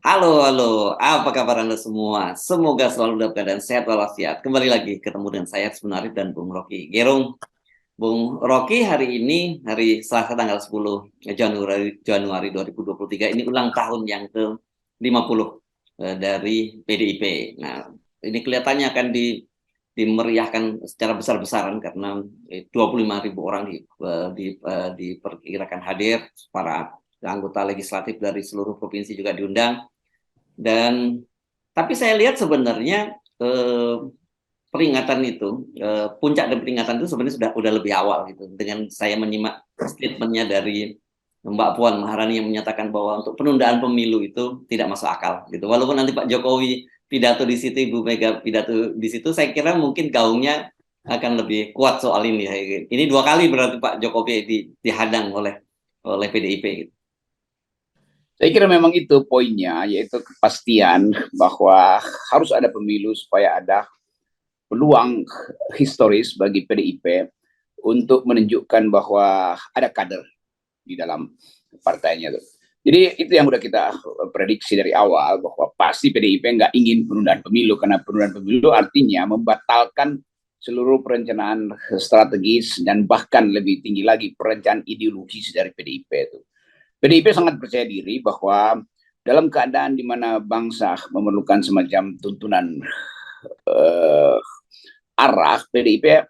Halo, halo. Apa kabar Anda semua? Semoga selalu dalam keadaan sehat walafiat. Kembali lagi ketemu dengan saya Sebenarif dan Bung Rocky Gerung. Bung Rocky, hari ini hari Selasa tanggal 10 Januari 2023 ini ulang tahun yang ke-50 dari PDIP. Nah, ini kelihatannya akan dimeriahkan secara besar-besaran karena 25.000 orang diperkirakan hadir, para anggota legislatif dari seluruh provinsi juga diundang. Dan tapi saya lihat sebenarnya peringatan itu, puncak dan peringatan itu sebenarnya sudah lebih awal gitu. Dengan saya menyimak statementnya dari Mbak Puan Maharani yang menyatakan bahwa untuk penundaan pemilu itu tidak masuk akal gitu. Walaupun nanti Pak Jokowi pidato di situ, Ibu Mega pidato di situ, saya kira mungkin gaungnya akan lebih kuat soal ini. Ini dua kali berarti Pak Jokowi dihadang oleh PDIP gitu. Saya kira memang itu poinnya, yaitu kepastian bahwa harus ada pemilu supaya ada peluang historis bagi PDIP untuk menunjukkan bahwa ada kader di dalam partainya. Jadi itu yang sudah kita prediksi dari awal, bahwa pasti PDIP nggak ingin penundaan pemilu, karena penundaan pemilu artinya membatalkan seluruh perencanaan strategis dan bahkan lebih tinggi lagi perencanaan ideologis dari PDIP itu. PDIP sangat percaya diri bahwa dalam keadaan di mana bangsa memerlukan semacam tuntunan uh, arah, PDIP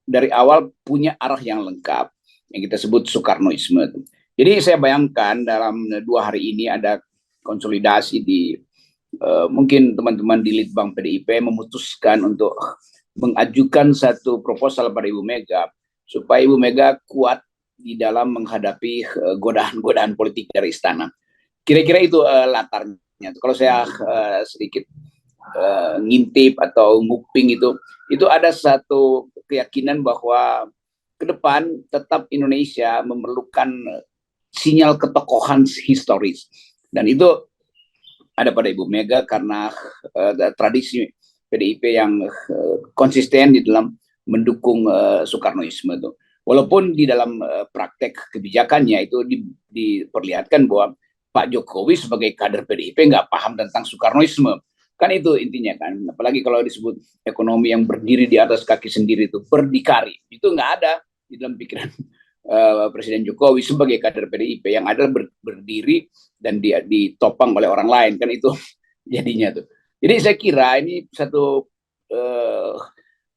dari awal punya arah yang lengkap yang kita sebut Soekarnoisme. Jadi saya bayangkan dalam 2 hari ini ada konsolidasi di mungkin teman-teman di Litbang PDIP memutuskan untuk mengajukan satu proposal pada Ibu Mega supaya Ibu Mega kuat di dalam menghadapi godaan-godaan politik dari istana. Kira-kira itu latarnya. Kalau saya sedikit ngintip atau nguping itu ada satu keyakinan bahwa ke depan tetap Indonesia memerlukan sinyal ketokohan historis, dan itu ada pada Ibu Mega karena tradisi PDIP yang konsisten di dalam mendukung Soekarnoisme itu. Walaupun di dalam praktek kebijakannya itu diperlihatkan bahwa Pak Jokowi sebagai kader PDIP nggak paham tentang Soekarnoisme. Kan itu intinya kan. Apalagi kalau disebut ekonomi yang berdiri di atas kaki sendiri itu, berdikari. Itu nggak ada di dalam pikiran Presiden Jokowi sebagai kader PDIP. Yang ada berdiri dan dia ditopang oleh orang lain. Kan itu jadinya tuh. Jadi saya kira ini satu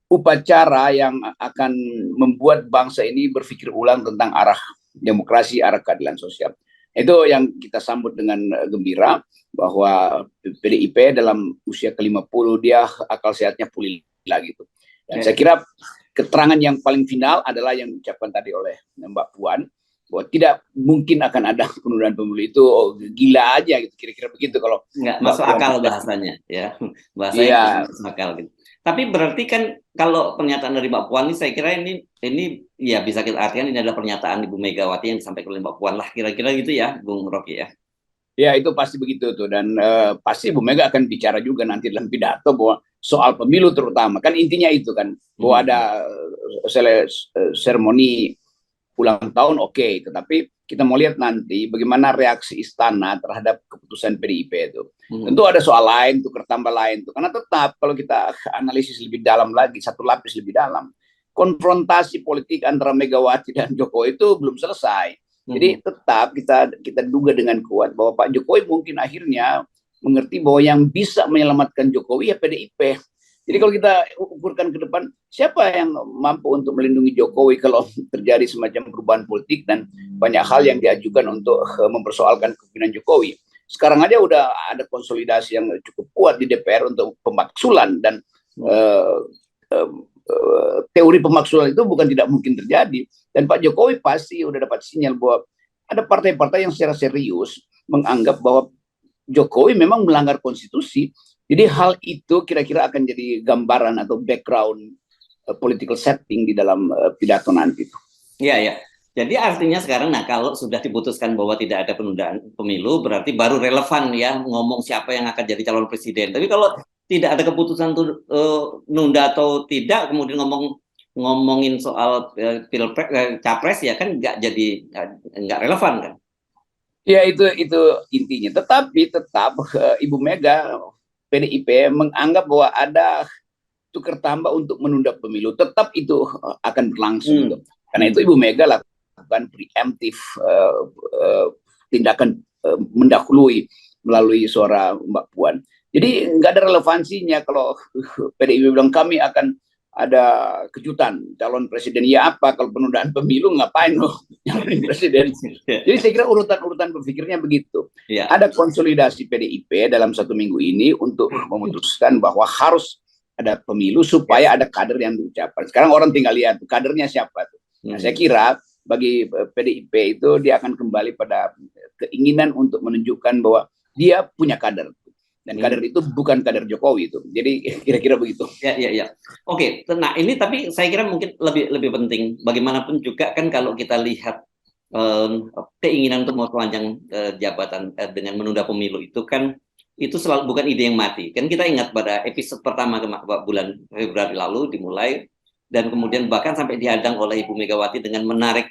upacara yang akan membuat bangsa ini berpikir ulang tentang arah demokrasi, arah keadilan sosial. Itu yang kita sambut dengan gembira, bahwa PDIP dalam usia ke-50 dia akal sehatnya pulih lagi. Dan saya kira keterangan yang paling final adalah yang diucapkan tadi oleh Mbak Puan, bahwa tidak mungkin akan ada penundaan pemilu itu, gila aja gitu, kira-kira begitu kalau nggak masuk akal bahasanya, ya bahasanya masuk akal gitu. Tapi berarti kan kalau pernyataan dari Mbak Puan ini, saya kira ini ya bisa kita artikan ini adalah pernyataan Ibu Megawati yang disampaikan oleh Mbak Puan lah, kira-kira gitu ya, Bung Rocky ya. Ya itu pasti begitu tuh, dan pasti Bu Mega akan bicara juga nanti dalam pidato bahwa soal pemilu terutama, kan intinya itu kan, bahwa ada seremoni ulang tahun, oke, tetapi kita mau lihat nanti bagaimana reaksi istana terhadap keputusan PDIP itu. Tentu ada soal lain, tukar tambah lain tuh, karena tetap kalau kita analisis lebih dalam lagi, satu lapis lebih dalam, konfrontasi politik antara Megawati dan Jokowi itu belum selesai. Jadi tetap kita duga dengan kuat bahwa Pak Jokowi mungkin akhirnya mengerti bahwa yang bisa menyelamatkan Jokowi ya PDIP. Jadi kalau kita ukurkan ke depan, siapa yang mampu untuk melindungi Jokowi kalau terjadi semacam perubahan politik dan banyak hal yang diajukan untuk mempersoalkan kepemimpinan Jokowi. Sekarang aja udah ada konsolidasi yang cukup kuat di DPR untuk pemaksulan, dan teori pemaksulan itu bukan tidak mungkin terjadi. Dan Pak Jokowi pasti udah dapat sinyal bahwa ada partai-partai yang secara serius menganggap bahwa Jokowi memang melanggar konstitusi. Jadi hal itu kira-kira akan jadi gambaran atau background political setting di dalam pidato nanti. Iya, ya. Jadi artinya sekarang, nah kalau sudah diputuskan bahwa tidak ada penundaan pemilu, berarti baru relevan ya ngomong siapa yang akan jadi calon presiden. Tapi kalau tidak ada keputusan nunda atau tidak, kemudian ngomongin soal pilpres capres ya kan nggak relevan kan? Ya itu intinya. Tetapi tetap Ibu Mega PDIP menganggap bahwa ada tukar tambah untuk menunda pemilu. Tetap itu akan berlangsung tuh. Karena itu Ibu Mega lakukan preemptif tindakan mendahului melalui suara Mbak Puan. Jadi nggak ada relevansinya kalau PDIP bilang kami akan ada kejutan calon presiden. Ya apa kalau penundaan pemilu ngapain loh calon presiden? Jadi saya kira urutan-urutan berpikirnya begitu. Ya. Ada konsolidasi PDIP dalam 1 minggu ini untuk memutuskan bahwa harus ada pemilu supaya ada kader yang diucapkan. Sekarang orang tinggal lihat kadernya siapa tuh. Nah, saya kira bagi PDIP itu dia akan kembali pada keinginan untuk menunjukkan bahwa dia punya kader. Dan kader itu bukan kader Jokowi itu. Jadi kira-kira begitu. Ya. Oke, nah ini tapi saya kira mungkin lebih penting. Bagaimanapun juga kan kalau kita lihat keinginan untuk memperpanjang jabatan dengan menunda pemilu itu kan itu selalu bukan ide yang mati. Kan kita ingat pada episode pertama bulan Februari lalu dimulai dan kemudian bahkan sampai dihadang oleh Ibu Megawati dengan menarik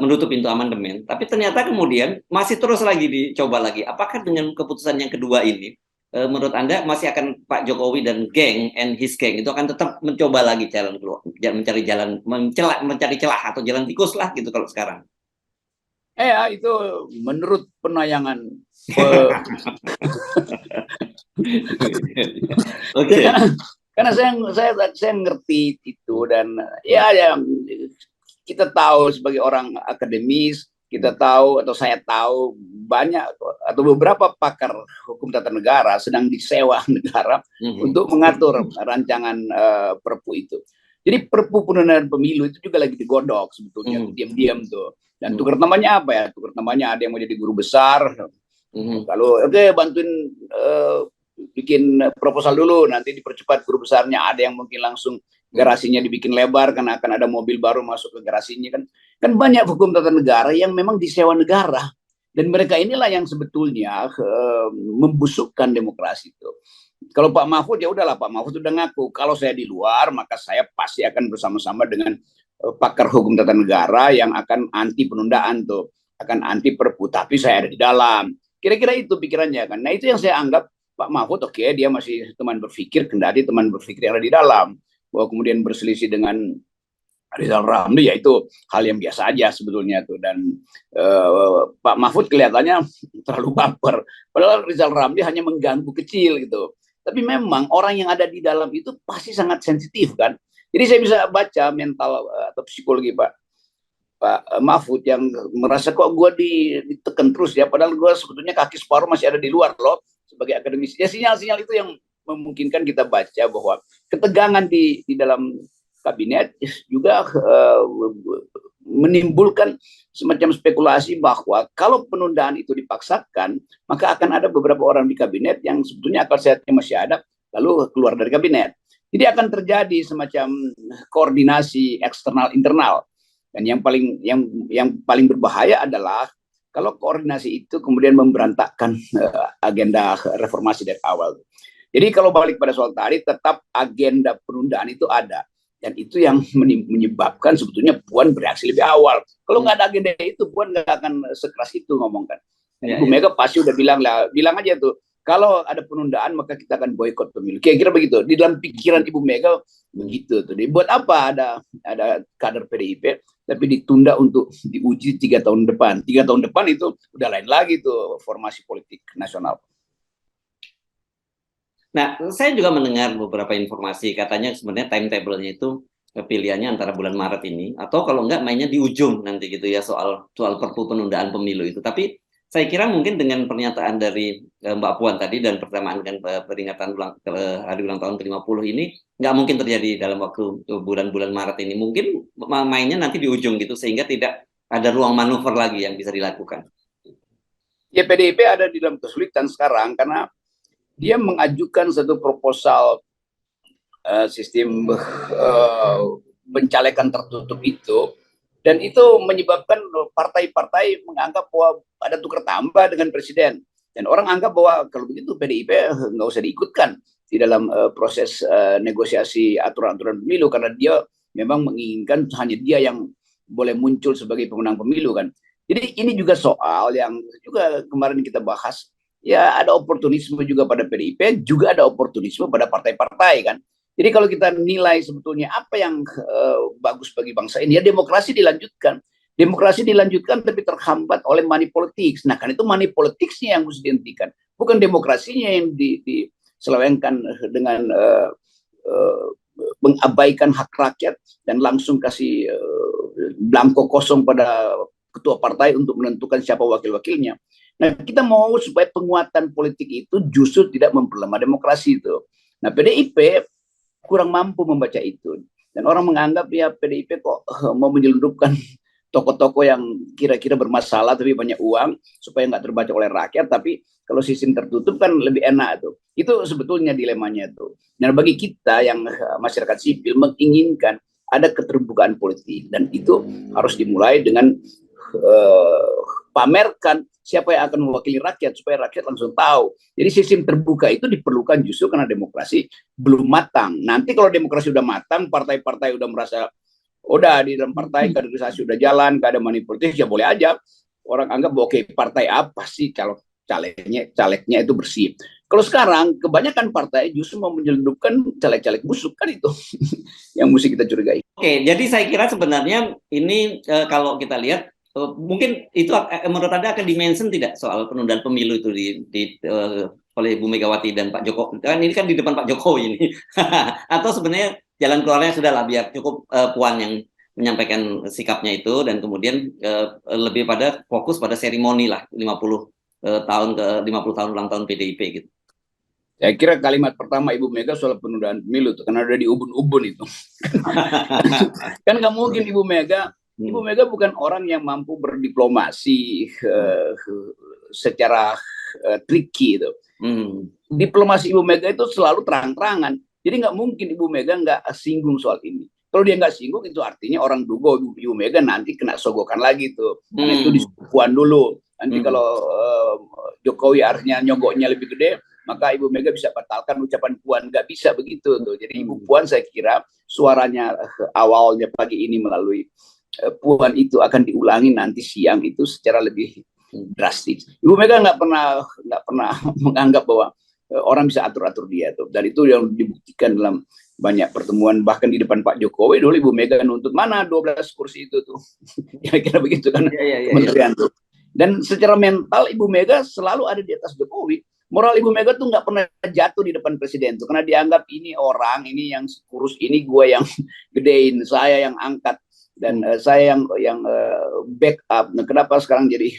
menutup pintu amandemen. Tapi ternyata kemudian masih terus lagi dicoba lagi. Apakah dengan keputusan yang kedua ini menurut Anda masih akan Pak Jokowi dan geng and his gang itu akan tetap mencoba lagi jalan keluar, mencari jalan, mencari celah atau jalan tikus lah gitu kalau sekarang? Ya itu menurut penayangan. Oke. Karena saya ngerti itu dan ya kita tahu sebagai orang akademis, kita tahu atau saya tahu banyak atau beberapa pakar hukum tata negara sedang disewa negara untuk mengatur rancangan perpu itu. Jadi perpu penundaan pemilu itu juga lagi digodok sebetulnya, diam-diam tuh. Dan tukar namanya apa ya? Tukar namanya ada yang mau jadi guru besar. Kalau bantuin bikin proposal dulu, nanti dipercepat guru besarnya. Ada yang mungkin langsung garasinya dibikin lebar karena akan ada mobil baru masuk ke garasinya kan. Kan banyak hukum tata negara yang memang disewa negara. Dan mereka inilah yang sebetulnya membusukkan demokrasi itu. Kalau Pak Mahfud ya udahlah, Pak Mahfud sudah ngaku kalau saya di luar maka saya pasti akan bersama-sama dengan pakar hukum tata negara yang akan anti penundaan tuh, akan anti perpu, tapi saya ada di dalam. Kira-kira itu pikirannya kan. Nah itu yang saya anggap Pak Mahfud dia masih teman berpikir, kendati teman berpikir yang ada di dalam. Bahwa kemudian berselisih dengan Rizal Ramli ya itu hal yang biasa aja sebetulnya tuh. Dan Pak Mahfud kelihatannya terlalu baper. Padahal Rizal Ramli hanya mengganggu kecil gitu. Tapi memang orang yang ada di dalam itu pasti sangat sensitif kan. Jadi saya bisa baca mental atau psikologi Pak Mahfud yang merasa kok gue ditekan terus ya. Padahal gue sebetulnya kaki separuh masih ada di luar loh sebagai akademisi. Ya sinyal-sinyal itu yang memungkinkan kita baca bahwa ketegangan di dalam kabinet juga menimbulkan semacam spekulasi bahwa kalau penundaan itu dipaksakan, maka akan ada beberapa orang di kabinet yang sebetulnya akal sehatnya masih ada, lalu keluar dari kabinet. Jadi akan terjadi semacam koordinasi eksternal internal. Dan yang paling berbahaya adalah kalau koordinasi itu kemudian memberantakkan agenda reformasi dari awal. Jadi kalau balik pada soal tadi, tetap agenda penundaan itu ada. Dan itu yang menyebabkan sebetulnya Puan bereaksi lebih awal. Kalau nggak ada agenda itu, Puan nggak akan sekeras itu ngomongkan. Ibu Mega pasti udah bilang aja tuh, kalau ada penundaan maka kita akan boikot pemilu. Kira-kira begitu. Di dalam pikiran Ibu Mega begitu tuh. Buat apa ada kader PDIP tapi ditunda untuk diuji 3 tahun depan. 3 tahun depan itu udah lain lagi tuh formasi politik nasional. Nah, saya juga mendengar beberapa informasi katanya sebenarnya timetable-nya itu pilihannya antara bulan Maret ini atau kalau enggak mainnya di ujung nanti gitu ya soal perpu penundaan pemilu itu. Tapi saya kira mungkin dengan pernyataan dari Mbak Puan tadi dan persamaan dengan peringatan hari ulang tahun ke-50 ini nggak mungkin terjadi dalam waktu bulan-bulan Maret ini. Mungkin mainnya nanti di ujung gitu sehingga tidak ada ruang manuver lagi yang bisa dilakukan. Ya PDIP ada di dalam kesulitan sekarang karena dia mengajukan satu proposal sistem pencalekan tertutup itu, dan itu menyebabkan partai-partai menganggap bahwa ada tukar tambah dengan presiden, dan orang anggap bahwa kalau begitu PDIP nggak usah diikutkan di dalam proses negosiasi aturan-aturan pemilu karena dia memang menginginkan hanya dia yang boleh muncul sebagai pemenang pemilu kan. Jadi ini juga soal yang juga kemarin kita bahas, ya ada oportunisme juga pada PDIP, juga ada oportunisme pada partai-partai kan. Jadi kalau kita nilai sebetulnya apa yang bagus bagi bangsa ini, ya demokrasi dilanjutkan. Demokrasi dilanjutkan tapi terhambat oleh money politics. Nah kan itu money politicsnya yang harus dihentikan, bukan demokrasinya yang diselewengkan dengan mengabaikan hak rakyat dan langsung kasih blanko kosong pada ketua partai untuk menentukan siapa wakil-wakilnya. Nah, kita mau supaya penguatan politik itu justru tidak memperlemah demokrasi itu. Nah, PDIP kurang mampu membaca itu. Dan orang menganggap ya PDIP kok mau menyelundupkan tokoh-tokoh yang kira-kira bermasalah tapi banyak uang supaya nggak terbaca oleh rakyat, tapi kalau sistem tertutup kan lebih enak tuh. Itu sebetulnya dilemanya tuh. Nah, bagi kita yang masyarakat sipil menginginkan ada keterbukaan politik, dan itu harus dimulai dengan pamerkan siapa yang akan mewakili rakyat supaya rakyat langsung tahu. Jadi sistem terbuka itu diperlukan justru karena demokrasi belum matang. Nanti kalau demokrasi udah matang, partai-partai udah merasa udah di dalam partai kaderisasi udah jalan, gak ada money politik, ya boleh aja orang anggap oke, partai apa sih kalau calegnya itu bersih. Kalau sekarang kebanyakan partai justru mau menyelundupkan caleg-caleg busuk kan itu yang mesti kita curigai. Oke, jadi saya kira sebenarnya ini kalau kita lihat mungkin itu menurut Anda akan dimention tidak soal penundaan pemilu itu oleh Bu Megawati dan Pak Jokowi. Kan ini kan di depan Pak Jokowi ini. Atau sebenarnya jalan keluarnya sudah lah, biar cukup Puan yang menyampaikan sikapnya itu, dan kemudian lebih pada fokus pada seremoni lah 50 tahun ulang tahun PDIP gitu. Saya kira kalimat pertama Ibu Mega soal penundaan pemilu itu karena udah di ubun-ubun itu. Kan nggak mungkin Ibu Mega bukan orang yang mampu berdiplomasi secara tricky itu. Diplomasi Ibu Mega itu selalu terang-terangan. Jadi nggak mungkin Ibu Mega nggak singgung soal ini. Kalau dia nggak singgung itu artinya orang duga Ibu Mega nanti kena sogokan lagi tuh. Karena itu diskuan dulu. Nanti kalau Jokowi artinya nyogoknya lebih gede, maka Ibu Mega bisa batalkan ucapan Puan. Nggak bisa begitu tuh. Jadi Ibu Puan saya kira suaranya awalnya pagi ini melalui Puan itu akan diulangi nanti siang itu secara lebih drastis. Ibu Mega nggak pernah menganggap bahwa orang bisa atur-atur dia tuh. Dan itu yang dibuktikan dalam banyak pertemuan, bahkan di depan Pak Jokowi dulu Ibu Mega nuntut mana 12 kursi itu tuh. Kira-kira begitu kan kementerian tuh. Dan secara mental Ibu Mega selalu ada di atas Jokowi. Moral Ibu Mega tuh nggak pernah jatuh di depan presiden tuh, karena dianggap ini orang, ini yang kurus, ini gue yang gedein, saya yang angkat, dan saya yang backup. Nah, kenapa sekarang jadi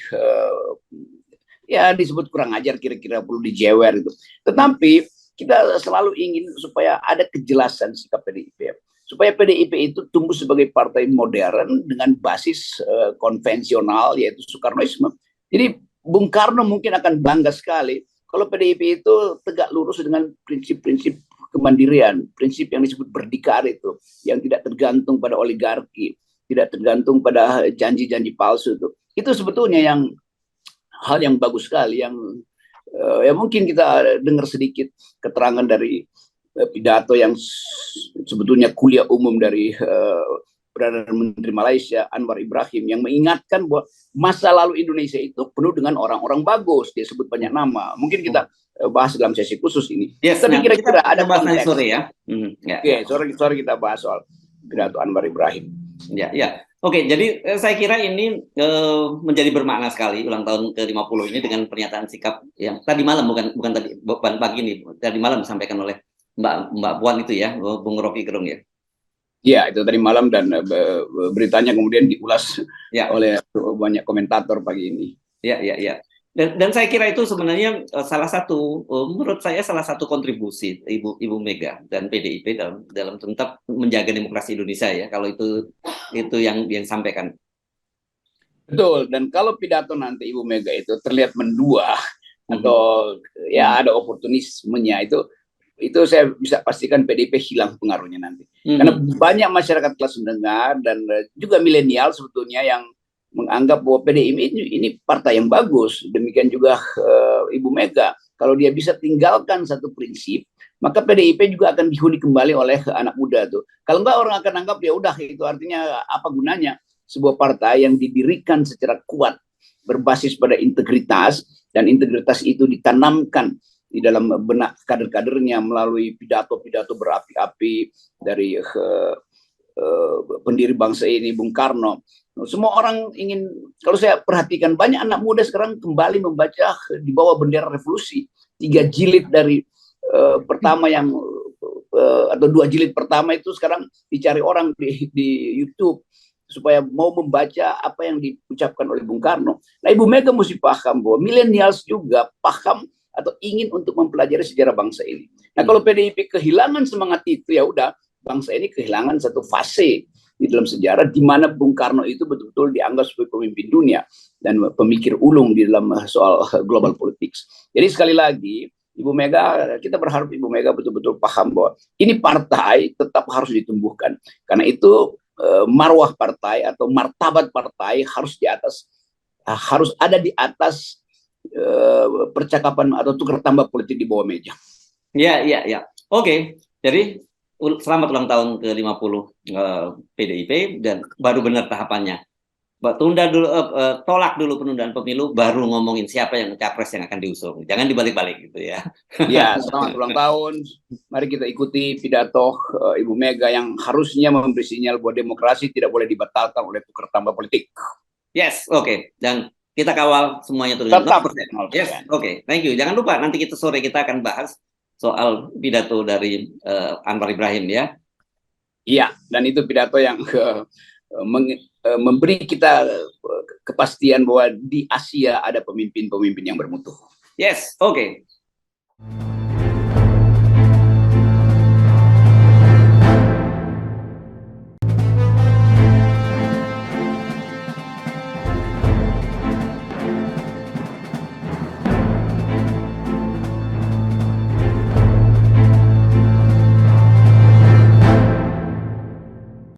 ya disebut kurang ajar, kira-kira perlu dijewer itu. Tetapi kita selalu ingin supaya ada kejelasan sikap PDIP, supaya PDIP itu tumbuh sebagai partai modern dengan basis konvensional, yaitu Soekarnoisme. Jadi Bung Karno mungkin akan bangga sekali kalau PDIP itu tegak lurus dengan prinsip-prinsip kemandirian, prinsip yang disebut berdikari itu, yang tidak tergantung pada oligarki, tidak tergantung pada janji-janji palsu itu. Itu sebetulnya hal yang bagus sekali, yang ya mungkin kita dengar sedikit keterangan dari pidato yang sebetulnya kuliah umum dari Perdana Menteri Malaysia Anwar Ibrahim, yang mengingatkan bahwa masa lalu Indonesia itu penuh dengan orang-orang bagus. Dia sebut banyak nama. Mungkin kita bahas dalam sesi khusus ini. Yes, tapi kira-kira ada bahas nanti sore ya. Oke, sore kita bahas soal pidato Anwar Ibrahim. Ya. Oke, jadi saya kira ini menjadi bermakna sekali ulang tahun ke-50 ini dengan pernyataan sikap yang tadi malam, bukan pagi ini, tadi malam disampaikan oleh Mbak Puan itu ya, Bung Rocky Gerung ya. Ya, itu tadi malam, dan beritanya kemudian diulas oleh banyak komentator pagi ini. Ya. Dan saya kira itu sebenarnya menurut saya salah satu kontribusi Ibu Mega dan PDIP dalam tetap menjaga demokrasi Indonesia ya. Kalau itu yang disampaikan. Betul. Dan kalau pidato nanti Ibu Mega itu terlihat mendua atau ya ada oportunismenya, itu saya bisa pastikan PDIP hilang pengaruhnya nanti. Karena banyak masyarakat kelas menengah dan juga milenial sebetulnya yang menganggap bahwa PDIP ini partai yang bagus. Demikian juga Ibu Mega. Kalau dia bisa tinggalkan satu prinsip, maka PDIP juga akan dihuni kembali oleh anak muda tuh. Kalau enggak, orang akan anggap ya udah, itu artinya apa gunanya. sebuah partai yang didirikan secara kuat, berbasis pada integritas, dan integritas itu ditanamkan di dalam benak kader-kadernya melalui pidato-pidato berapi-api dari pendiri bangsa ini, Bung Karno. Semua orang ingin, kalau saya perhatikan, banyak anak muda sekarang kembali membaca di bawah bendera revolusi. 3 jilid dari pertama yang atau 2 jilid pertama itu sekarang dicari orang di YouTube supaya mau membaca apa yang diucapkan oleh Bung Karno. Nah, Ibu Mega mesti paham bahwa milenials juga paham atau ingin untuk mempelajari sejarah bangsa ini. Nah, kalau PDIP kehilangan semangat itu, ya udah, bangsa ini kehilangan satu fase di dalam sejarah di mana Bung Karno itu betul-betul dianggap sebagai pemimpin dunia dan pemikir ulung di dalam soal global politics. Jadi sekali lagi, Ibu Mega, kita berharap Ibu Mega betul-betul paham bahwa ini partai tetap harus ditumbuhkan. Karena itu marwah partai atau martabat partai harus di atas, harus ada di atas percakapan atau tukar tambah politik di bawah meja. Ya, ya, ya. Oke. Jadi selamat ulang tahun ke-50 PDIP, dan baru benar tahapannya. Tunda dulu, tolak dulu penundaan pemilu, baru ngomongin siapa yang capres yang akan diusung. Jangan dibalik-balik gitu ya. Ya, selamat ulang tahun. Mari kita ikuti pidato Ibu Mega yang harusnya memberi sinyal bahwa demokrasi tidak boleh dibatalkan oleh tukar tambah politik. Yes, oke. Dan kita kawal semuanya tuh. Tetap. Yes, oke. Thank you. Jangan lupa nanti sore kita akan bahas soal pidato dari Anwar Ibrahim ya. Iya, dan itu pidato yang memberi kita kepastian bahwa di Asia ada pemimpin-pemimpin yang bermutu. Yes, oke.